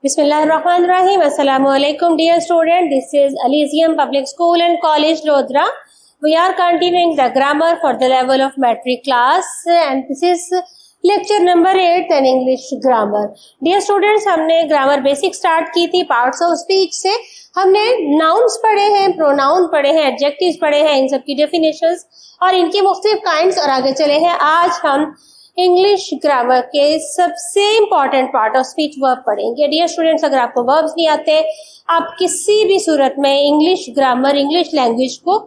Bismillahirrahmanirrahim. Assalamualaikum dear student. This is Elysium Public School and College Lodra. We are continuing the grammar for the level of metric class and this is lecture number 8 and English grammar. Dear students, हमने grammar basic start की थी parts of speech से. हमने nouns पढ़े हैं, pronoun पढ़े हैं, adjectives पढ़े हैं, इन सब की definitions और इनकी मुख्तलिफ kinds और आगे चले हैं. आज हम इंग्लिश ग्रामर के सबसे important part of speech verb पढ़ेंगे. डियर स्टूडेंट्स, अगर आपको वर्ब्स नहीं आते, आप किसी भी सूरत में इंग्लिश ग्रामर, इंग्लिश लैंग्वेज को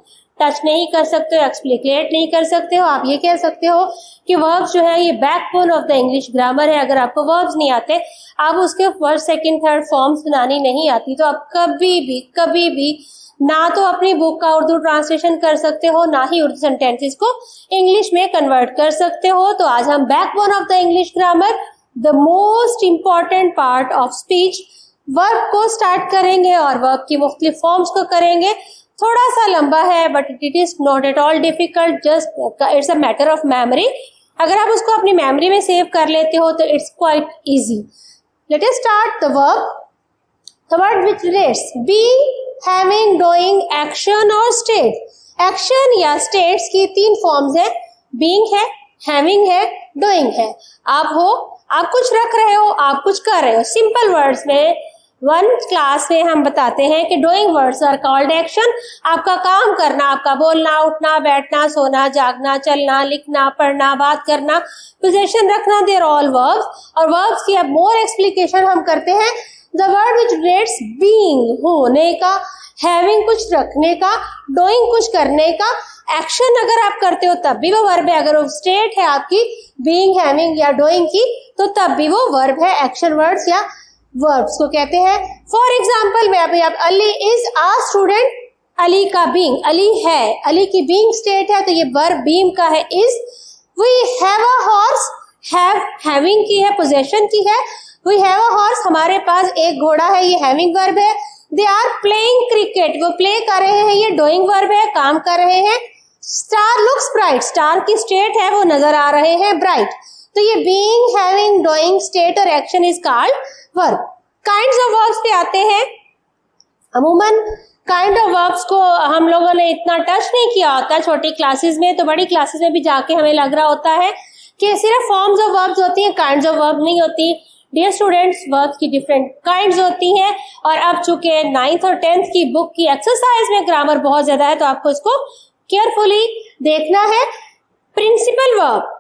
टच नहीं कर सकते हो, एक्सप्लिकेट नहीं कर सकते हो. आप ये कह सकते हो कि वर्ब्स जो है ये backbone of the English grammar है. अगर आपको वर्ब्स नहीं आते, आप उसके फर्स्ट सेकंड थर्ड फॉर्म्स बनानी नहीं आती, तो आप कभी भी ना तो अपनी बुक का उर्दू ट्रांसलेशन कर सकते हो, ना ही उर्दू सेंटेंसेस को इंग्लिश में कन्वर्ट कर सकते हो. तो आज हम backbone of the English grammar, the most important part of speech, verb को स्टार्ट करेंगे और वर्ब की मुख्तलिफ फॉर्म्स को करेंगे. थोड़ा सा लंबा है but it is not at all difficult, just it's a matter of memory. अगर आप उसको अपनी मेमोरी में सेव कर लेते हो तो it's quite easy. Let us start the verb. The word which relates being, having, doing, action और state. Action या states की तीन forms है. being है, having है, doing है. आप हो, आप कुछ रख रहे हो, आप कुछ कर रहे हो. सिंपल वर्ड्स में वन क्लास में हम बताते हैं कि doing words are called action. आपका काम करना, आपका बोलना, उठना, बैठना, सोना, जागना, चलना, लिखना, पढ़ना, बात करना, पोजीशन रखना, दे आर ऑल वर्ब्स. और वर्ब्स की अब मोर एक्सप्लिकेशन हम करते हैं. The word which relates being, होने का, having कुछ रखने का, doing कुछ करने का. action अगर आप करते हो तब भी वो verb है. अगर वो state है आपकी being, having या doing की, तो तब भी वो verb है. action words या verbs को कहते हैं. for example मैं अभी आप Ali is a student, Ali का being, अली है, अली की being state है तो ये verb being का है is. we have a horse, have having की है, possession की है. We have a horse, हमारे पास एक घोड़ा है, ये having verb है. They are playing cricket, वो play कर रहे हैं, ये doing verb है, काम कर रहे हैं. Star looks bright, star की state है, वो नजर आ रहे हैं bright. तो ये being, having, doing, state और action is called verb. Kinds of verbs पे आते हैं. अमूमन काइंड ऑफ वर्ब्स को हम लोगों ने इतना टच नहीं किया होता छोटी क्लासेस में, तो बड़ी क्लासेस में भी जाके हमें लग रहा होता है कि सिर्फ फॉर्म्स ऑफ वर्ब्स होती हैं, काइंड्स ऑफ वर्ब नहीं होती. डियर स्टूडेंट्स, वर्ब्स की डिफरेंट काइंड्स होती हैं और अब चूंकि 9th और 10th की बुक की एक्सरसाइज में ग्रामर बहुत ज्यादा है तो आपको इसको केयरफुली देखना है. Principal verb,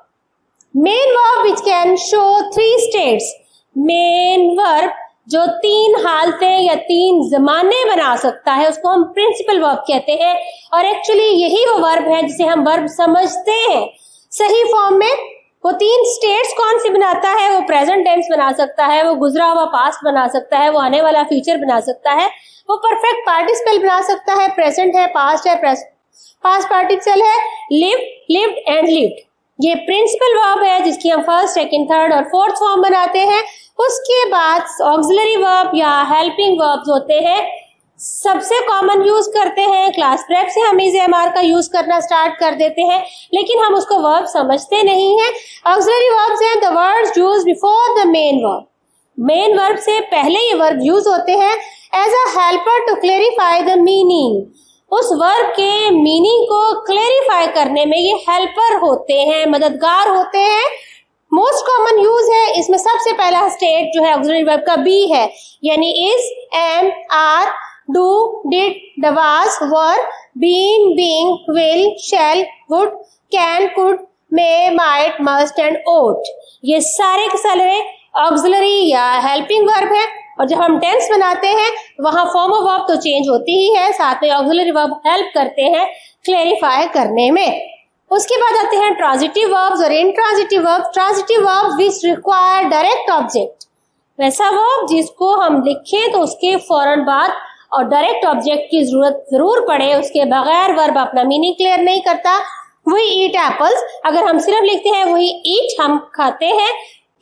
main verb which can show 3 states. Main verb जो 3 हालतें या 3 जमाने बना सकता है उसको हम प्रिंसिपल वर्ब कहते हैं. और एक्चुअली यही वो वर्ब है जिसे हम वर्ब समझते हैं. सही फॉर्म में वो 3 स्टेट्स कौन सी बनाता है? वो प्रेजेंट टेंस बना सकता है, वो गुजरा हुआ पास्ट बना सकता है, वो आने वाला फ्यूचर बना सकता है, वो परफेक्ट पार्टिसिपल बना सकता है, प्रेजेंट है, पास्ट है, पास्ट पार्टिसिपल है, लिव, लिव्ड एंड लिव्ड. ये प्रिंसिपल वर्ब है जिसकी हम फर्स्ट, सेकंड, थर्ड और फोर्थ फॉर्म बनाते हैं. उसके बाद ऑक्सिलरी वर्ब या हेल्पिंग वर्ब्स होते हैं. सबसे कॉमन यूज करते हैं, क्लास प्रेप से हम इज एम आर का यूज करना स्टार्ट कर देते हैं, लेकिन हम उसको वर्ब समझते नहीं हैं. ऑक्सिलरी वर्ब्स हैं the words used before the main verb. Main verb से पहले ये वर्ब यूज होते हैं as a helper to clarify the meaning. उस वर्ब के मीनिंग को क्लेरिफाई करने में ये हेल्पर होते हैं, मददगार होते हैं. मोस्ट कॉमन यूज है इसमें. सबसे पहला स्टेट जो है ऑक्सिलरी वर्ब का बी है, यानी is, am, are, do, did, was, were, been, being, will, shall, would, can, could, may, might, must and ought. ये सारे के सारे ऑक्सिलरी या हेल्पिंग वर्ब है. और जब हम टेंस बनाते हैं वहां फॉर्म ऑफ वर्ब तो चेंज होती ही है, साथ में ऑक्सिलरी वर्ब हेल्प करते हैं क्लेरिफाई करने में. उसके बाद आते हैं ट्रांजिटिव वर्ब्स और intransitive verbs. Transitive verbs which require direct object, वैसा वर्ब जिसको हम लिखें तो उसके फौरन बाद और डायरेक्ट ऑब्जेक्ट की जरूरत जरूर पड़े, उसके बगैर वर्ब अपना मीनिंग क्लियर नहीं करता. वही ईट एप्पल्स, अगर हम सिर्फ लिखते हैं वही ईट, हम खाते हैं,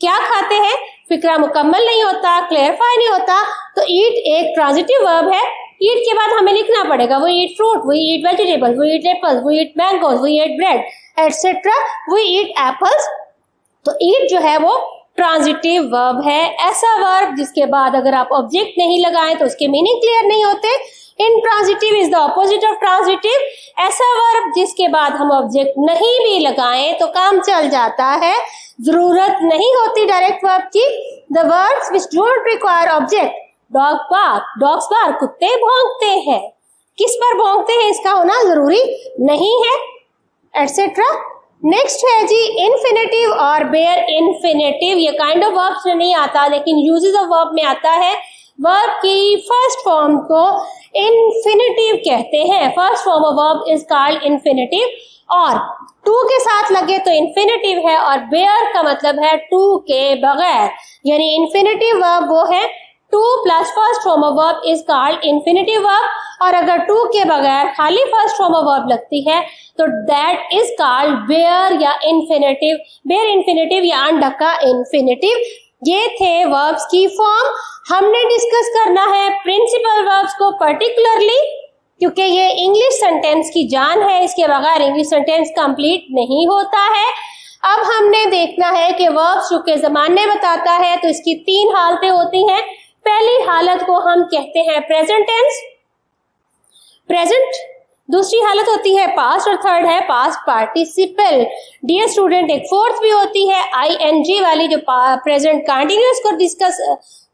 क्या खाते हैं, फिक्रा मुकम्मल नहीं होता, क्लेरिफाई नहीं होता. तो ईट एक ट्रांजिटिव वर्ब है. ईट के बाद हमें लिखना पड़ेगा we eat fruit, we eat vegetables, we eat apples, we eat mangoes, we eat bread etcetera, we eat apples. तो ईट जो है वो ट्रांजिटिव वर्ब है। ऐसा वर्ब जिसके बाद अगर आप ऑब्जेक्ट नहीं लगाएं तो उसके मीनिंग क्लियर नहीं होते। Intransitive is the opposite of transitive. ऐसा वर्ब जिसके बाद हम ऑब्जेक्ट नहीं भी लगाएं तो काम चल जाता है, जरूरत नहीं होती डायरेक्ट वर्ब की। The verbs which don't require object, dog bark, dogs bark, कुत्ते भौंकते हैं। किस पर भौंकते हैं इसका होना जरूरी नहीं है, एटसेट्रा। नेक्स्ट है जी इन्फिनेटिव और बेयर इन्फिनेटिव। ये काइंड ऑफ वर्ब्स में नहीं आता लेकिन यूजेस ऑफ वर्ब में आता है। वर्ब की फर्स्ट फॉर्म को इन्फिनेटिव कहते हैं। First form of verb is called infinitive, और टू के साथ लगे तो इन्फिनेटिव है, और बेयर का मतलब है टू के बगैर, यानी इन्फिनेटिव वर्ब वो है two plus first form of verb is called infinitive verb, और अगर टू के बगैर खाली फर्स्ट फॉर्म ऑफ वर्ब लगती है तो दैट इज कॉल्ड बेयर या इन्फिनेटिव, बेयर इन्फिनेटिव या अनढका इन्फिनेटिव। ये थे वर्ब्स की फॉर्म। हमने डिस्कस करना है प्रिंसिपल वर्ब्स को पर्टिकुलरली, क्योंकि ये इंग्लिश सेंटेंस की जान है, इसके बगैर इंग्लिश सेंटेंस कंप्लीट नहीं होता है। अब हमने देखना है कि वर्ब्स चूंकि ज़माने बताता है तो इसकी तीन हालतें होती हैं। पहली हालत को हम कहते हैं प्रेजेंट टेंस, प्रेजेंट। दूसरी हालत होती है पास्ट, और थर्ड है पास्ट पार्टिसिपल। डियर स्टूडेंट, एक फोर्थ भी होती है ING वाली, जो प्रेजेंट कंटिन्यूअस को डिस्कस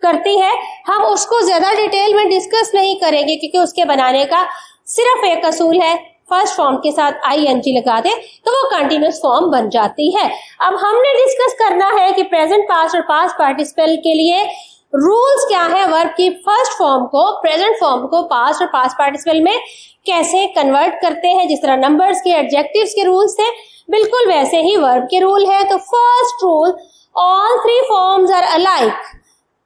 करती है। हम उसको ज्यादा डिटेल में डिस्कस नहीं करेंगे क्योंकि उसके बनाने का सिर्फ एक असूल है, फर्स्ट फॉर्म के साथ ING लगा दे तो वो कंटिन्यूअस फॉर्म बन जाती है। अब हमने डिस्कस करना है कि प्रेजेंट, पास्ट और पास्ट पार्टिसिपल के लिए रूल्स क्या है, वर्ब की फर्स्ट फॉर्म को, प्रेजेंट फॉर्म को पास्ट और पास्ट पार्टिसिपल में कैसे कन्वर्ट करते हैं। जिस तरह नंबर्स के, एडजेक्टिव्स के रूल्स थे, बिल्कुल वैसे ही वर्ब के रूल है। तो first rule, all three forms are alike.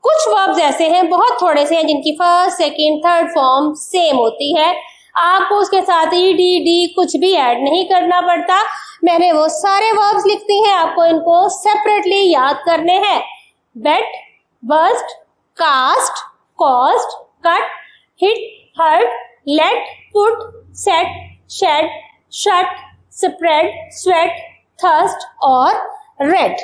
कुछ वर्ब्स ऐसे हैं, बहुत थोड़े से हैं, जिनकी first, second, third form same होती है। आपको उसके साथ ED कुछ भी ऐड नहीं करना पड़ता। मैंने वो सारे वर्ब्स लिख दी हैं, आपको इनको सेपरेटली याद करने हैं। Bet, bust, cast, cost, cut, hit, hurt, let, put, set, shed, shut, spread, sweat, thrust और रेड,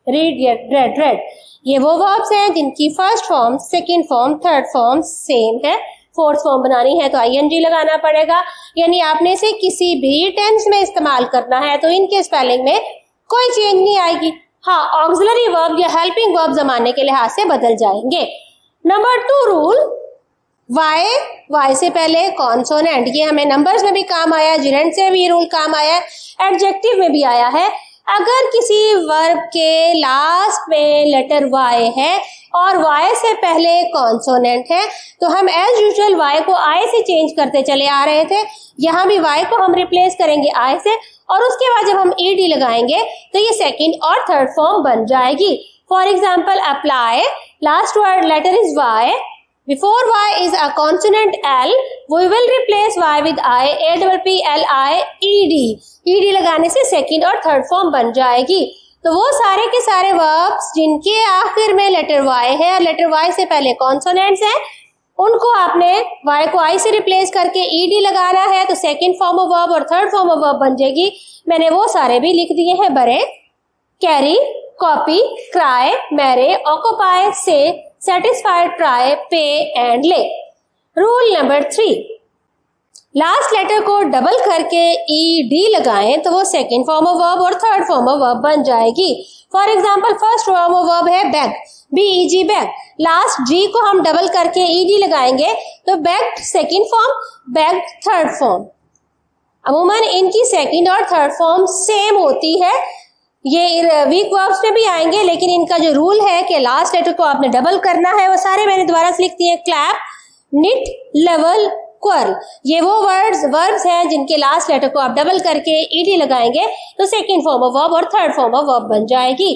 रीड, रेड। ये वो वर्ब्स हैं जिनकी first form, second form, third form same है। फोर्थ फॉर्म बनानी है तो ING लगाना पड़ेगा, यानी आपने इसे किसी भी टेंस में इस्तेमाल करना है तो इनके स्पेलिंग में कोई चेंज नहीं आएगी। हाँ, ऑक्सिलरी वर्ब या हेल्पिंग वर्ब जमाने के लिहाज से बदल जाएंगे। नंबर 2 रूल, वाई से पहले कॉन्सोनेंट। ये हमें नंबर्स में भी काम आया है, जिरेंट से भी रूल काम आया है, एडजेक्टिव में भी आया है। अगर किसी वर्ब के लास्ट में लेटर Y है और Y से पहले कॉन्सोनेंट है तो हम एज यूजुअल Y को I से चेंज करते चले आ रहे थे। यहाँ भी Y को हम रिप्लेस करेंगे I से, और उसके बाद जब हम ED लगाएंगे तो ये सेकंड और थर्ड फॉर्म बन जाएगी। For example, apply, last word letter is Y, before Y is a consonant L, we will replace Y with I, APPLIED। ED लगाने से सेकंड और थर्ड फॉर्म बन जाएगी। तो वो सारे के सारे वर्ब्स जिनके आखिर में लेटर Y है और लेटर Y से पहले कॉन्सोनेंट्स हैं, उनको आपने Y को I से रिप्लेस करके ED लगाना है तो सेकंड फॉर्म ऑफ वर्ब और थर्ड फॉर्म ऑफ वर्ब बन जाएगी। मैंने वो सारे भी लिख दिए हैं, bury, carry, copy, cry, marry, occupy, से, satisfied, try, pay and lay। Rule number 3, last letter को डबल करके ED लगाएं तो वो सेकंड फॉर्म ऑफ वर्ब और थर्ड फॉर्म ऑफ वर्ब बन जाएगी। For example, first form of verb है beg, BEG, beg. Last G को हम डबल करके ED लगाएंगे तो beg second form, beg third form. अमूमन इनकी सेकंड और थर्ड फॉर्म सेम होती है। ये वीक वर्ब्स में भी आएंगे, लेकिन इनका जो रूल है कि लास्ट लेटर को आपने डबल करना है, वो सारे मैंने दोबारा से लिख दिए। क्लैप, निट, लेवल, क्वर्ल, ये वो वर्ब्स हैं जिनके लास्ट लेटर को आप डबल करके ED लगाएंगे तो सेकंड फॉर्म ऑफ वर्ब और थर्ड फॉर्म ऑफ वर्ब बन जाएगी।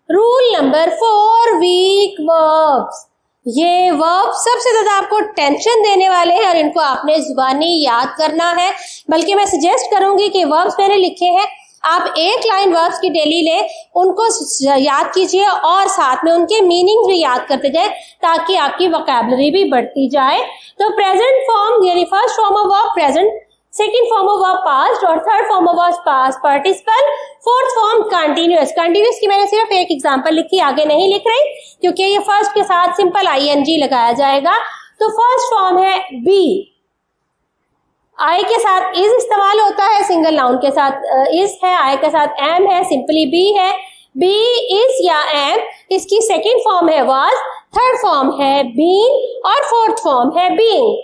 Rule number 4, weak verbs. ये वर्ब सबसे ज्यादा आपको टेंशन देने वाले हैं और इनको आपने जुबानी याद करना है। बल्कि मैं सजेस्ट करूंगी कि वर्ब्स मैंने लिखे हैं, आप एक लाइन वर्ब्स की डेली ले, उनको याद कीजिए और साथ में उनके मीनिंग भी याद करते जाए ताकि आपकी वोकैबुलरी भी बढ़ती जाए। तो प्रेजेंट फॉर्म यानी first form of verb present, second form of verb past और third form of verb past participle, fourth form continuous. Continuous की मैंने सिर्फ एक एग्जांपल लिखी, आगे नहीं लिख रही क्योंकि ये फर्स्ट के साथ सिंपल आईएनजी लगाया जाएगा। तो फर्स्ट फॉर्म है बी, आई के साथ इज इस्तेमाल होता है, सिंगल नाउन के साथ इज है, आई के साथ एम है, सिंपली बी है। बी इज या एम, इसकी सेकेंड फॉर्म है वाज, थर्ड फॉर्म है बीन और फोर्थ फॉर्म है बीइंग।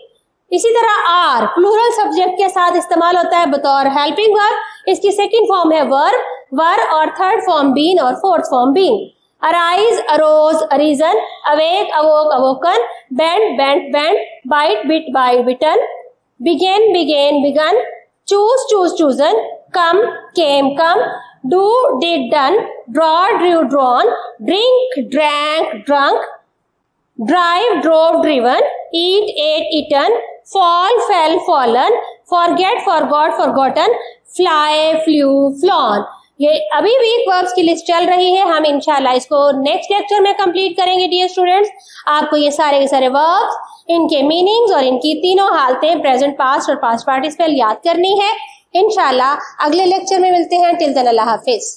इसी तरह आर प्लूरल सब्जेक्ट के साथ इस्तेमाल होता है बतौर हेल्पिंग वर्ब, इसकी सेकेंड फॉर्म है वर्ब, वर और थर्ड फॉर्म बीन और fourth form being. Arise, arose, arisen, awake, awoke, awoken, bend, bent, bent, bite, bit, बाई, bitten, begin, began, begun, choose, choose, chosen, come, came, come, do, did, done, draw, drew, drawn, drink, drank, drunk, drive, drove, driven, eat, ate, eaten, fall, fell, fallen, forget, forgot, forgotten, fly, flew, flown। ये अभी week verbs की list चल रही है, हम इंशाल्लाह इसको next lecture में कंप्लीट करेंगे। डियर स्टूडेंट्स, आपको ये सारे के सारे वर्ब्स, इनके मीनिंग्स और इनकी तीनों हालतें प्रेजेंट, पास्ट और पास्ट पार्टिसिपल याद करनी है। इंशाल्लाह अगले लेक्चर में मिलते हैं। टिल देन अल्लाह हाफिज।